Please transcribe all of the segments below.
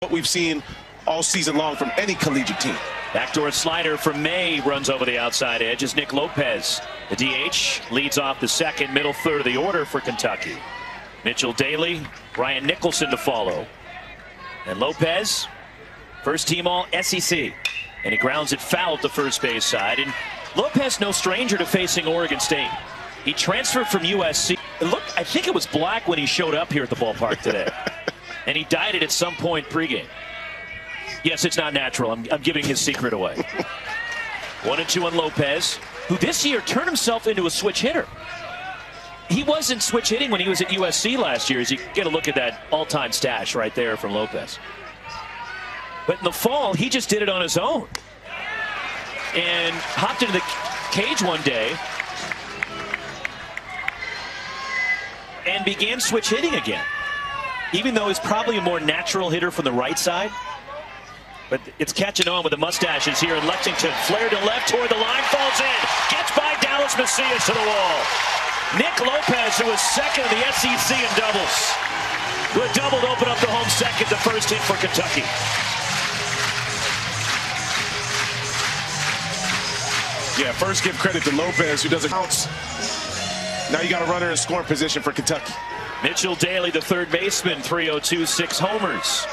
what we've seen all season long from any collegiate team. Backdoor slider from May runs over the outside edge as Nick Lopez, the DH, leads off the second, middle third of the order for Kentucky. Mitchell Daly, Ryan Nicholson to follow. And Lopez, first team all SEC. And he grounds it foul at the first base side. And Lopez no stranger to facing Oregon State. He transferred from USC. Look, I think it was black when he showed up here at the ballpark today. And he dyed it at some point pregame. Yes, it's not natural. I'm giving his secret away. 1-2 on Lopez, who this year turned himself into a switch hitter. He wasn't switch hitting when he was at USC last year, as you get a look at that all-time stash right there from Lopez. But in the fall, he just did it on his own. And hopped into the cage one day and began switch hitting again. Even though he's probably a more natural hitter from the right side. But it's catching on with the mustaches here in Lexington. Flare to left toward the line, falls in. Gets by Dallas Macias to the wall. Nick Lopez, who was second in the SEC in doubles, who had doubled open up the home second, the first hit for Kentucky. Yeah, first give credit to Lopez, who doesn't bounce. Now you got a runner in scoring position for Kentucky. Mitchell Daly, the third baseman, 302, 6 homers.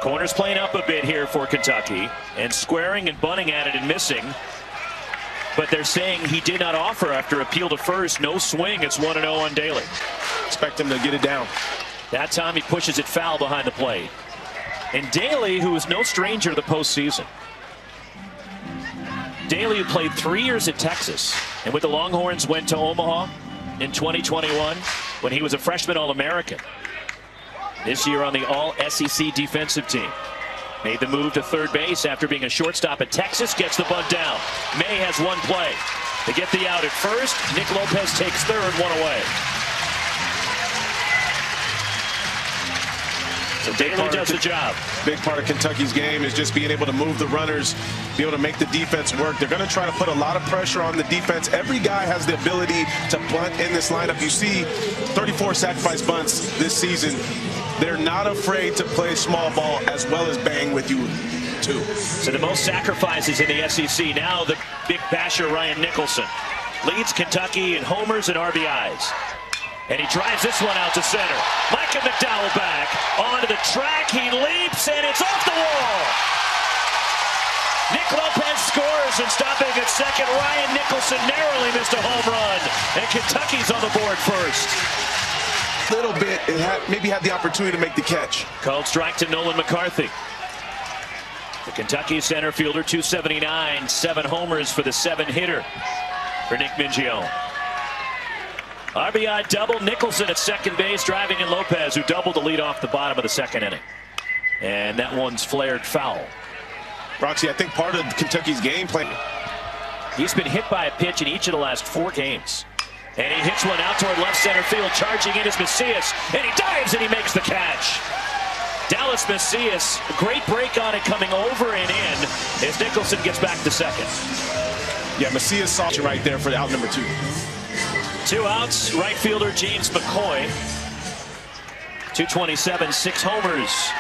Corners playing up a bit here for Kentucky, and squaring and bunting at it and missing. But they're saying he did not offer after appeal to first. No swing. It's 1-0 on Daly. Expect him to get it down. That time he pushes it foul behind the plate. And Daly, who is no stranger to the postseason. Daly, who played 3 years at Texas, and with the Longhorns went to Omaha in 2021 when he was a freshman All-American. This year on the All-SEC defensive team. Made the move to third base after being a shortstop at Texas. Gets the bunt down. May has one play. They get the out at first. Nick Lopez takes third, one away. So Daly does the job. Big part of Kentucky's game is just being able to move the runners, be able to make the defense work. They're going to try to put a lot of pressure on the defense. Every guy has the ability to bunt in this lineup. You see 34 sacrifice bunts this season. They're not afraid to play small ball as well as bang with you, too. So the most sacrifices in the SEC. Now the big basher, Ryan Nicholson, leads Kentucky in homers and RBIs. And he drives this one out to center. Micah McDowell back onto the track. He leaps, and it's off the wall. Nick Lopez scores, and stopping at second, Ryan Nicholson narrowly missed a home run. And Kentucky's on the board first. Little bit, maybe had the opportunity to make the catch. Called strike to Nolan McCarthy. The Kentucky center fielder, 279, 7 homers for the 7-hitter for Nick Mingione. RBI double, Nicholson at second base, driving in Lopez, who doubled to lead off the bottom of the second inning. And that one's flared foul. Roxy, I think part of Kentucky's game plan. He's been hit by a pitch in each of the last 4 games. And he hits one out toward left center field. Charging in is Macias. And he dives and he makes the catch. Dallas Macias, a great break on it, coming over and in as Nicholson gets back to second. Yeah, Macias saw you right there for out number 2. 2 outs, right fielder James McCoy. 227, 6 homers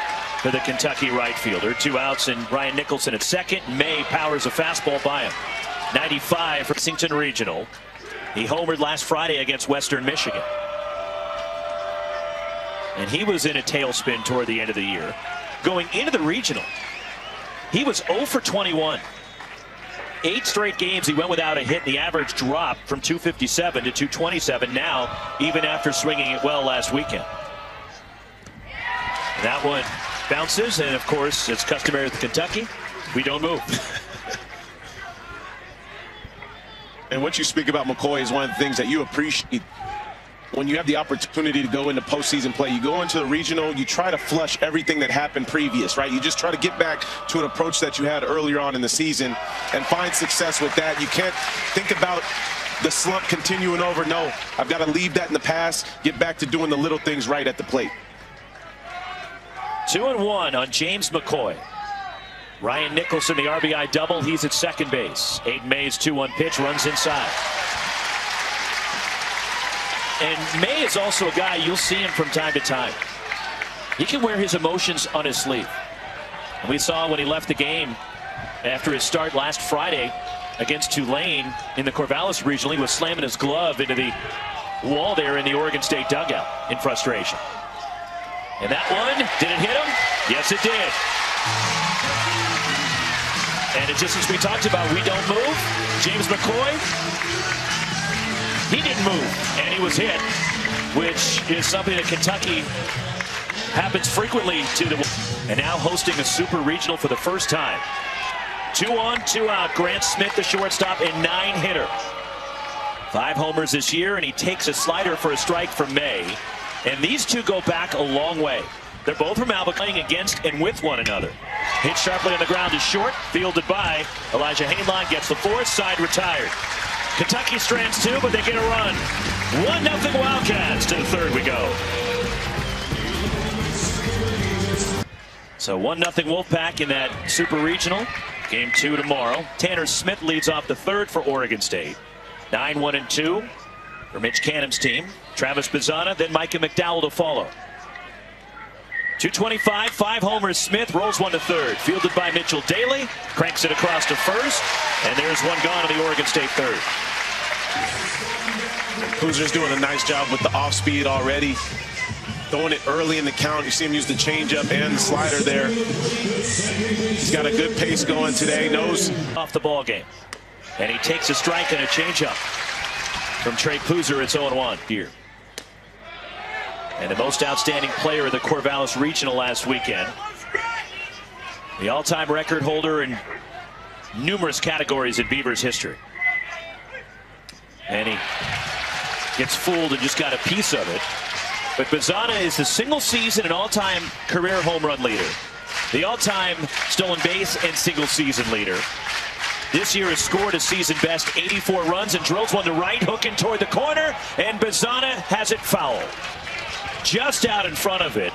for the Kentucky right fielder. 2 outs, and Ryan Nicholson at second. May powers a fastball by him. 95 for Lexington Regional. He homered last Friday against Western Michigan. And he was in a tailspin toward the end of the year. Going into the regional, he was 0 for 21. 8 straight games he went without a hit. The average dropped from 257 to 227 now, even after swinging it well last weekend. That one bounces, and of course, it's customary with Kentucky. We don't move. And what you speak about McCoy is one of the things that you appreciate when you have the opportunity to go into postseason play. You go into the regional, you try to flush everything that happened previous, right? You just try to get back to an approach that you had earlier on in the season and find success with that. You can't think about the slump continuing over. No, I've got to leave that in the past, get back to doing the little things right at the plate. 2-1 on James McCoy. Ryan Nicholson, the RBI double. He's at second base. Aiden May's 2-1 pitch runs inside. And May is also a guy, you'll see him from time to time. He can wear his emotions on his sleeve. And we saw when he left the game after his start last Friday against Tulane in the Corvallis Regional, he was slamming his glove into the wall there in the Oregon State dugout in frustration. And that one, did it hit him? Yes, it did. And it's just as we talked about, we don't move. James McCoy, he didn't move, and he was hit, which is something that Kentucky happens frequently to the. And now hosting a super regional for the first time. 2 on, 2 out. Grant Smith, the shortstop, and 9-hitter. 5 homers this year, and he takes a slider for a strike from May. And these two go back a long way. They're both from Alba, playing against and with one another. Hit sharply on the ground is short, fielded by Elijah Hainline, gets the fourth, side retired. Kentucky strands 2, but they get a run. 1-0 Wildcats. To the third we go. So 1-0 Wolfpack in that super regional. Game 2 tomorrow. Tanner Smith leads off the third for Oregon State. 9-1-2 for Mitch Canham's team. Travis Bizzana, then Micah McDowell to follow. 225, 5 homers. Smith rolls one to third. Fielded by Mitchell Daly. Cranks it across to first. And there's one gone to the Oregon State third. Hoosier's doing a nice job with the off-speed already. Throwing it early in the count. You see him use the changeup and the slider there. He's got a good pace going today. Knows off the ball game. And he takes a strike and a changeup. From Trey Poozer, it's 0-1 here. And the most outstanding player of the Corvallis Regional last weekend. The all-time record holder in numerous categories in Beavers history. And he gets fooled and just got a piece of it. But Bizzana is the single season and all-time career home run leader. The all-time stolen base and single season leader. This year has scored a season best 84 runs and drills one to right, hooking toward the corner, and Bizzana has it foul. Just out in front of it.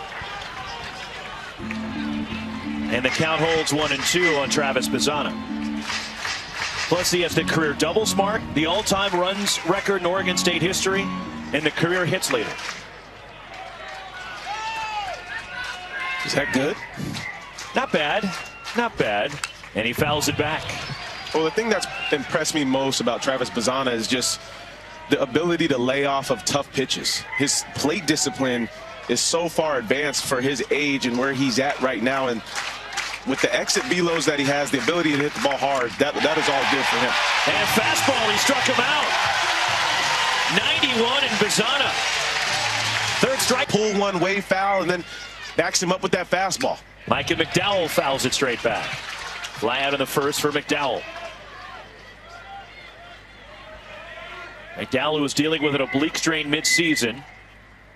And the count holds 1-2 on Travis Bizzana. Plus he has the career doubles mark, the all-time runs record in Oregon State history, and the career hits leader. Is that good? Not bad. Not bad. And he fouls it back. Well, the thing that's impressed me most about Travis Bizzana is just the ability to lay off of tough pitches. His plate discipline is so far advanced for his age and where he's at right now. And with the exit velos that he has, the ability to hit the ball hard, that is all good for him. And fastball, he struck him out. 91 and Bizzana. Third strike. Pull one way foul and then backs him up with that fastball. Micah McDowell fouls it straight back. Fly out in the first for McDowell. McDowell, who was dealing with an oblique strain mid-season,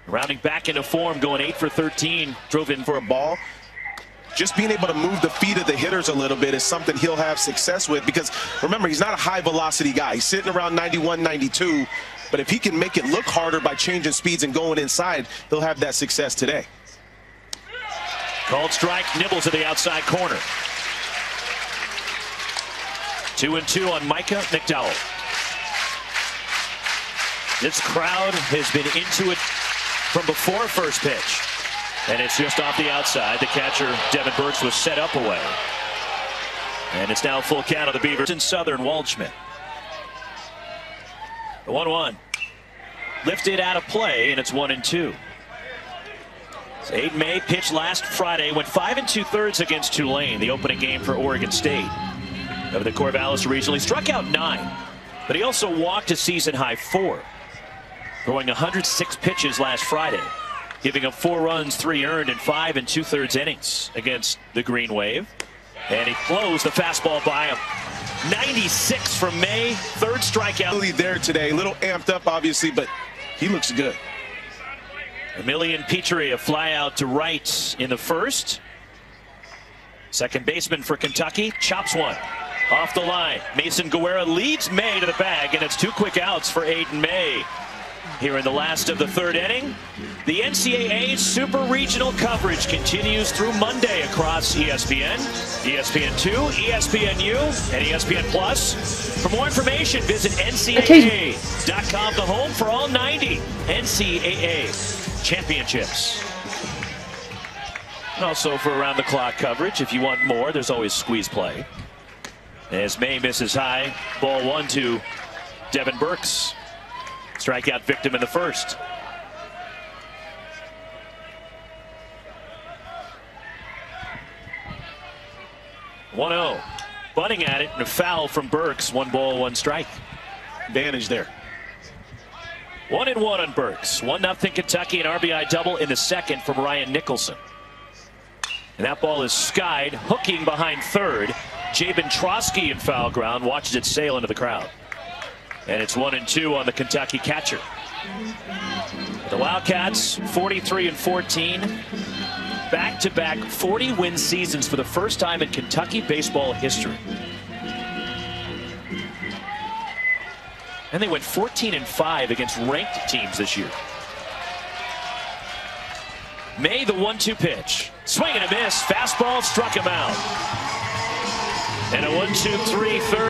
rounding back into form, going 8 for 13, drove in for a ball. Just being able to move the feet of the hitters a little bit is something he'll have success with, because remember, he's not a high velocity guy. He's sitting around 91, 92, but if he can make it look harder by changing speeds and going inside, he'll have that success today. Called strike, nibbles to the outside corner. 2-2 on Micah McDowell. This crowd has been into it from before first pitch. And it's just off the outside. The catcher, Devin Burks, was set up away. And it's now full count of the Beavers in Southern. Waldschmidt. The 1-1. Lifted out of play, and it's 1-2. So Aiden May pitched last Friday, went 5 2/3 against Tulane, the opening game for Oregon State of the Corvallis Regional. He struck out 9, but he also walked a season-high 4, throwing 106 pitches last Friday, giving up 4 runs, 3 earned, in 5 2/3 innings against the Green Wave. And he closed the fastball by him. 96 from May, third strikeout. Really there today, a little amped up, obviously, but he looks good. Emilian Petrie, a fly out to right in the first. Second baseman for Kentucky chops one off the line. Mason Guerra leads May to the bag, and it's 2 quick outs for Aiden May. Here in the last of the third inning, the NCAA Super Regional coverage continues through Monday across ESPN, ESPN2, ESPNU, and ESPN Plus. For more information, visit NCAA.com, the home for all 90 NCAA championships. Also for around-the-clock coverage, if you want more, there's always squeeze play. As May misses high, ball 1 to Devin Burks. Strikeout victim in the first. (1-0). Bunting at it and a foul from Burks. 1 ball, 1 strike. Advantage there. 1-1 on Burks. 1-0 Kentucky, an RBI double in the second from Ryan Nicholson. And that ball is skied, hooking behind third. Jabin Trotsky in foul ground watches it sail into the crowd. And it's 1-2 on the Kentucky catcher. The Wildcats 43-14. Back-to-back 40-win seasons for the first time in Kentucky baseball history. And they went 14-5 against ranked teams this year. May, the 1-2 pitch. Swing and a miss. Fastball struck him out. And a 1-2-3 third.